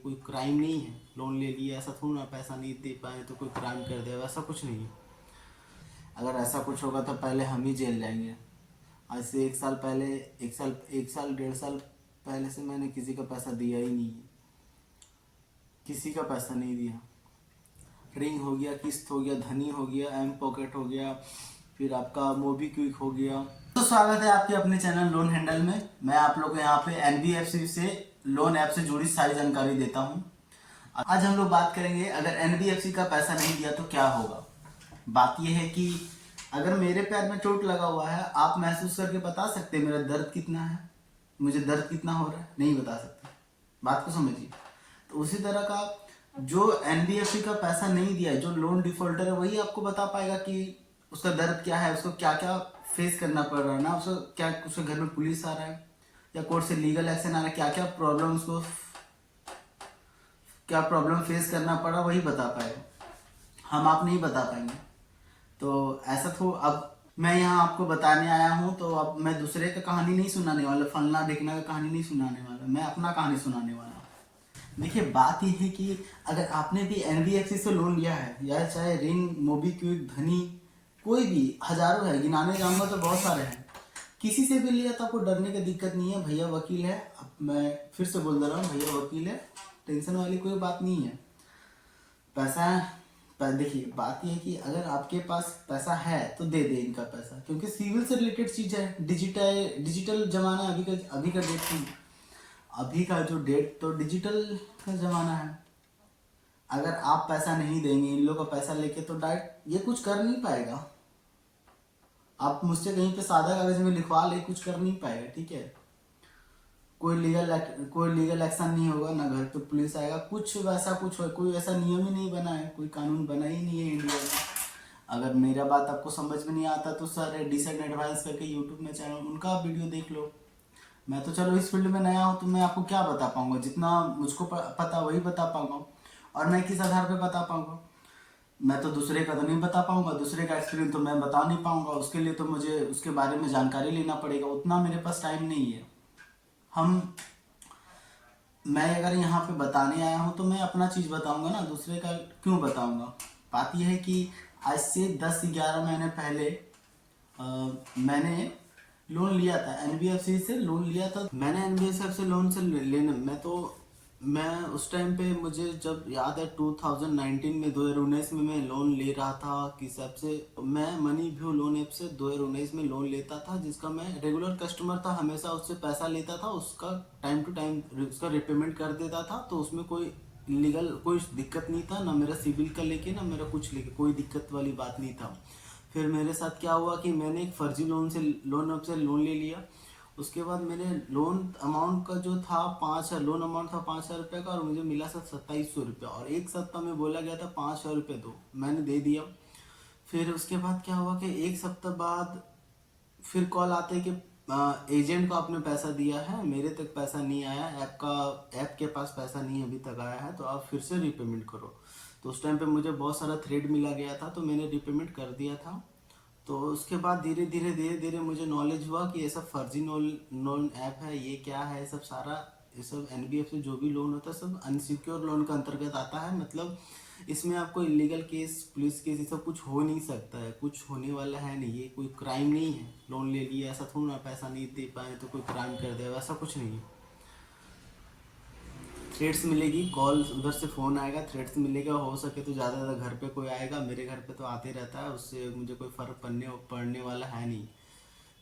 कोई क्राइम नहीं है। लोन ले लिया ऐसा थोड़ा ना पैसा नहीं दे पाए तो कोई क्राइम कर दे, वैसा कुछ नहीं है। अगर ऐसा कुछ होगा तो पहले हम ही जेल जाएंगे। आज से 1 साल पहले, 1 साल 1.5 साल पहले से मैंने किसी का पैसा दिया ही नहीं है, किसी का पैसा नहीं दिया। रिंग हो गया, किस्त हो गया, धनी हो गया, एम पॉकेट हो गया, फिर आपका मोबीक्विक हो गया। तो स्वागत है आपके अपने चैनल लोन हैंडल में। मैं आप लोग को यहाँ पे एनबीएफसी से लोन ऐप से जुड़ी सारी जानकारी देता हूँ। आज हम लोग बात करेंगे अगर एनबीएफसी का पैसा नहीं दिया तो क्या होगा। बात यह है कि अगर मेरे पैर में चोट लगा हुआ है, आप महसूस करके बता सकते हैं मेरा दर्द कितना है, मुझे दर्द कितना हो रहा है? नहीं बता सकते। बात को समझिए। तो उसी तरह का जो एनबीएफसी का पैसा नहीं दिया है, जो लोन डिफॉल्टर है, वही आपको बता पाएगा कि उसका दर्द क्या है, उसको क्या क्या फेस करना पड़ रहा है ना, उसको क्या, उसके घर में पुलिस आ रहा है या कोर्ट से लीगल एक्शन आ रहा है, क्या क्या प्रॉब्लम उसको, क्या प्रॉब्लम फेस करना पड़ा, वही बता पाएगा। हम आप नहीं बता पाएंगे। तो ऐसा तो अब मैं यहाँ आपको बताने आया हूँ, तो अब मैं दूसरे का कहानी नहीं सुनाने वाला, फलना ढिकना का कहानी नहीं सुनाने वाला, मैं अपना कहानी सुनाने वाला हूँ। देखिए, बात यह है कि अगर आपने भी एनबीएफसी से लोन लिया है, या चाहे रिंग, मोबीक्विक, धनी, कोई भी, हजारों है, गिनाने जाऊंगा तो बहुत सारे हैं, किसी से भी लिया तो आपको डरने की दिक्कत नहीं है। भैया वकील है, अब मैं फिर से बोल दे रहा हूँ, भैया वकील है, टेंशन वाली कोई बात नहीं है। पैसा पर देखिए, बात यह है कि अगर आपके पास पैसा है तो दे दे इनका पैसा, क्योंकि सिविल से रिलेटेड चीज है। डिजिटल जमाना है अभी का डेट की, अभी का जो डेट तो डिजिटल का जमाना है। अगर आप पैसा नहीं देंगे इन लोगों का पैसा लेके, तो डायरेक्ट ये कुछ कर नहीं पाएगा। आप मुझसे कहीं पे सादा कागज में लिखवा ले, कुछ कर नहीं पाएगा, ठीक है। कोई लीगल एक्शन नहीं होगा, ना घर पे पुलिस आएगा, कुछ वैसा कुछ हो, कोई ऐसा नियम ही नहीं बना है, कोई कानून बना ही नहीं है इंडिया में। अगर मेरा बात आपको समझ में नहीं आता तो सर डिसेंट एडवाइस करके यूट्यूब में चैनल, उनका आप वीडियो देख लो। मैं तो चलो इस फील्ड में नया हूँ, तो मैं आपको क्या बता पाऊंगा, जितना मुझको पता वही बता पाऊंगा। और मैं किस आधार पे बता पाऊंगा? मैं तो दूसरे का तो नहीं बता पाऊंगा, दूसरे का एक्सपीरियंस तो मैं बता नहीं पाऊंगा। उसके लिए तो मुझे उसके बारे में जानकारी लेना पड़ेगा, उतना मेरे पास टाइम नहीं है। हम मैं अगर यहाँ पे बताने आया हूँ तो मैं अपना चीज़ बताऊंगा ना, दूसरे का क्यों बताऊंगा। बात यह है कि आज से 10-11 महीने पहले मैंने लोन लिया था, एनबीएफसी से लोन लिया था। मैंने एनबीएफसी से लोन से लेने मैं उस टाइम पे, मुझे जब याद है 2019 में, 2019 में मैं लोन ले रहा था किस ऐप से, मैं मनी व्यू लोन ऐप से 2019 में लोन लेता था, जिसका मैं रेगुलर कस्टमर था, हमेशा उससे पैसा लेता था, उसका टाइम टू टाइम उसका रिपेमेंट कर देता था। तो उसमें कोई लीगल कोई दिक्कत नहीं था, ना मेरा सिविल का लेके, ना मेरा कुछ लेके, कोई दिक्कत वाली बात नहीं था। फिर मेरे साथ क्या हुआ कि मैंने एक फर्जी लोन ऐप से लोन ले लिया। उसके बाद मैंने लोन अमाउंट का जो था 5,000, लोन अमाउंट था 5,000 रुपये का, और मुझे मिला था 2700 रुपया, और एक सप्ताह में बोला गया था 5,000 रुपये दो, मैंने दे दिया। फिर उसके बाद क्या हुआ कि एक सप्ताह बाद फिर कॉल आते कि एजेंट को आपने पैसा दिया है, मेरे तक पैसा नहीं आया, ऐप के पास पैसा नहीं अभी तक आया है, तो आप फिर से रिपेमेंट करो। तो उस टाइम पे मुझे बहुत सारा थ्रेड मिला गया था, तो मैंने रिपेमेंट कर दिया था। तो उसके बाद धीरे धीरे मुझे नॉलेज हुआ कि ये सब फर्जी लोन ऐप है, ये क्या है, सब सारा, ये सब एनबीएफसी जो भी लोन होता है सब अनसिक्योर लोन का अंतर्गत आता है। मतलब इसमें आपको इलीगल केस, पुलिस केस, ये सब कुछ हो नहीं सकता है, कुछ होने वाला है नहीं, ये कोई क्राइम नहीं है। लोन ले लिया ऐसा थोड़ा ना पैसा नहीं दे पाए तो कोई क्राइम कर दे, वैसा कुछ नहीं है। थ्रेड्स मिलेगी, कॉल उधर से फ़ोन आएगा, थ्रेड्स मिलेगा, हो सके तो ज़्यादा ज़्यादा घर पे कोई आएगा, मेरे घर पे तो आते रहता है, उससे मुझे कोई फ़र्क पड़ने वाला है नहीं।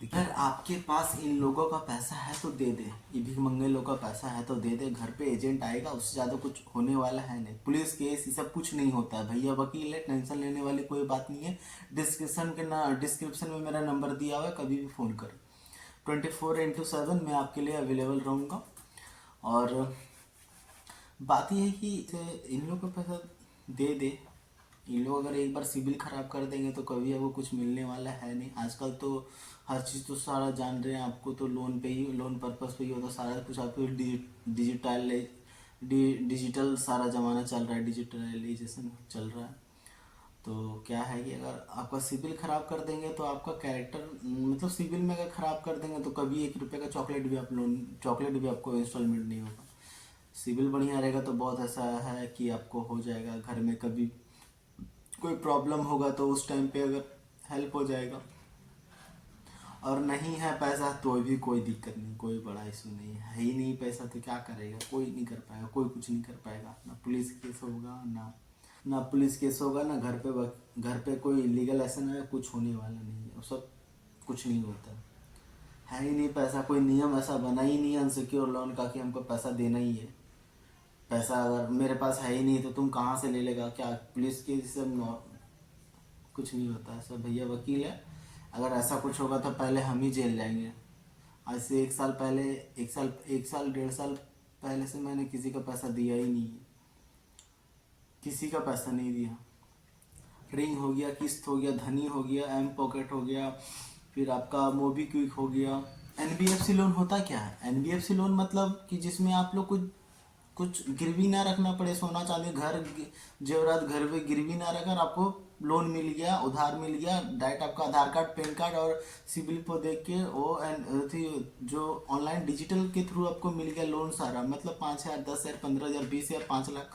अगर आपके पास इन लोगों का पैसा है तो दे दे, ये भीख मंगे लोगों का पैसा है तो दे दे, घर पे एजेंट आएगा, उससे ज़्यादा कुछ होने वाला है नहीं। पुलिस केस ये सब कुछ नहीं होता है, भैया वकील है, टेंशन लेने वाली कोई बात नहीं है। डिस्क्रिप्शन में मेरा नंबर दिया हुआ है, कभी भी फ़ोन करो। 24x7 मैं आपके लिए अवेलेबल रहूँगा। और बात यह है कि इन लोगों को पैसा दे दे। ये लोग अगर एक बार सिविल खराब कर देंगे तो कभी आपको कुछ मिलने वाला है नहीं। आजकल तो हर चीज़ तो सारा जान रहे हैं, आपको तो लोन पे ही, लोन पर्पस पे ही होता सारा कुछ। आपको डिजिटल सारा ज़माना चल रहा है, डिजिटलाइजेशन चल रहा है। तो क्या है कि अगर आपका सिविल खराब कर देंगे तो आपका कैरेक्टर, मतलब सिविल में अगर खराब कर देंगे तो कभी 1 रुपये का चॉकलेट भी आपको इंस्टॉलमेंट नहीं होगा। सिविल बढ़िया रहेगा तो बहुत ऐसा है कि आपको हो जाएगा, घर में कभी कोई प्रॉब्लम होगा तो उस टाइम पे अगर हेल्प हो जाएगा। और नहीं है पैसा तो भी कोई दिक्कत नहीं, कोई बड़ा इशू नहीं है ही नहीं पैसा तो क्या करेगा, कोई नहीं कर पाएगा, कोई कुछ नहीं कर पाएगा। ना पुलिस केस होगा, ना पुलिस केस होगा, ना घर पे कोई लीगल एक्शन है, कुछ होने वाला नहीं है, वो सब कुछ नहीं होता है ही नहीं पैसा। कोई नियम ऐसा बना ही नहीं है अनसिक्योर लोन का कि हमको पैसा देना ही है। पैसा अगर मेरे पास है ही नहीं तो तुम कहाँ से ले लेगा, क्या पुलिस के सब कुछ नहीं होता है। सब भैया वकील है, अगर ऐसा कुछ होगा तो पहले हम ही जेल जाएंगे। आज से 1 साल पहले, 1 साल 1.5 साल पहले से मैंने किसी का पैसा दिया ही नहीं है, किसी का पैसा नहीं दिया। रिंग हो गया, किस्त हो गया, धनी हो गया, एम पॉकेट हो गया, फिर आपका मोबीक्विक हो गया। एनबीएफसी लोन होता क्या है? एनबीएफसी लोन मतलब कि जिसमें आप लोग कुछ गिरवी ना रखना पड़े, सोना चांदी घर जेवरात घर पे गिरवी ना रखकर आपको लोन मिल गया, उधार मिल गया डायरेक्ट। आपका आधार कार्ड, पैन कार्ड और सिबिल को देख के वो जो ऑनलाइन डिजिटल के थ्रू आपको मिल गया लोन सारा, मतलब 5,000, 10,000, 15,000, 20,000, 5 लाख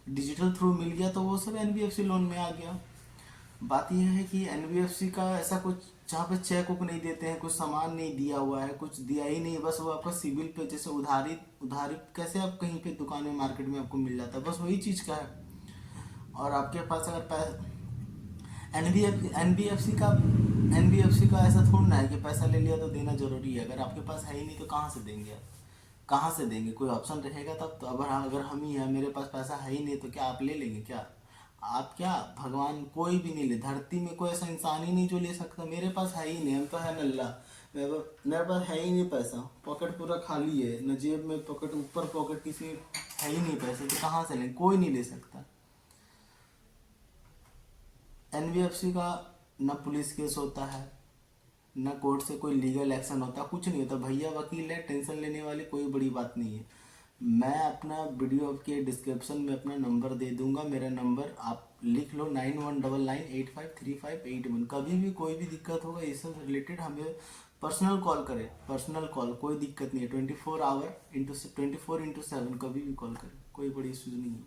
डिजिटल थ्रू मिल गया, तो वो सब एनबीएफसी लोन में आ गया। बात यह है कि एनबीएफसी का ऐसा कुछ जहाँ पे चेक उक नहीं देते हैं, कुछ सामान नहीं दिया हुआ है, कुछ दिया ही नहीं, बस वो आपका सिविल पे जैसे उधारी उधारी कैसे आप कहीं पे दुकान में मार्केट में आपको मिल जाता है, बस वही चीज़ का है। और आपके पास अगर एनबीएफसी का ऐसा थोड़ा ना है कि पैसा ले लिया तो देना जरूरी है। अगर आपके पास है ही नहीं तो कहाँ से देंगे आप, कहाँ से देंगे? कोई ऑप्शन रहेगा तब तो। अगर हम ही हैं, मेरे पास पैसा है ही नहीं तो क्या आप ले लेंगे क्या? आप क्या, भगवान कोई भी नहीं ले, धरती में कोई ऐसा इंसान ही नहीं जो ले सकता। मेरे पास है ही नहीं, हम तो है नल्ला, मेरे पास है ही नहीं पैसा, पॉकेट पूरा खाली है, न जेब में पॉकेट, ऊपर पॉकेट किसी है ही नहीं पैसे, तो कहाँ से लें? कोई नहीं ले सकता। एनबीएफसी का न पुलिस केस होता है, न कोर्ट से कोई लीगल एक्शन होता, कुछ नहीं होता। भैया वकील है, टेंशन लेने वाली कोई बड़ी बात नहीं है। मैं अपना वीडियो के डिस्क्रिप्शन में अपना नंबर दे दूंगा, मेरा नंबर आप लिख लो 9199853581। कभी भी कोई भी दिक्कत होगा इससे रिलेटेड हमें पर्सनल कॉल करें, पर्सनल कॉल, कोई दिक्कत नहीं है। 24 आवर इंटू 24 इंटू 7 कभी भी कॉल करें, कोई बड़ी इशू नहीं है।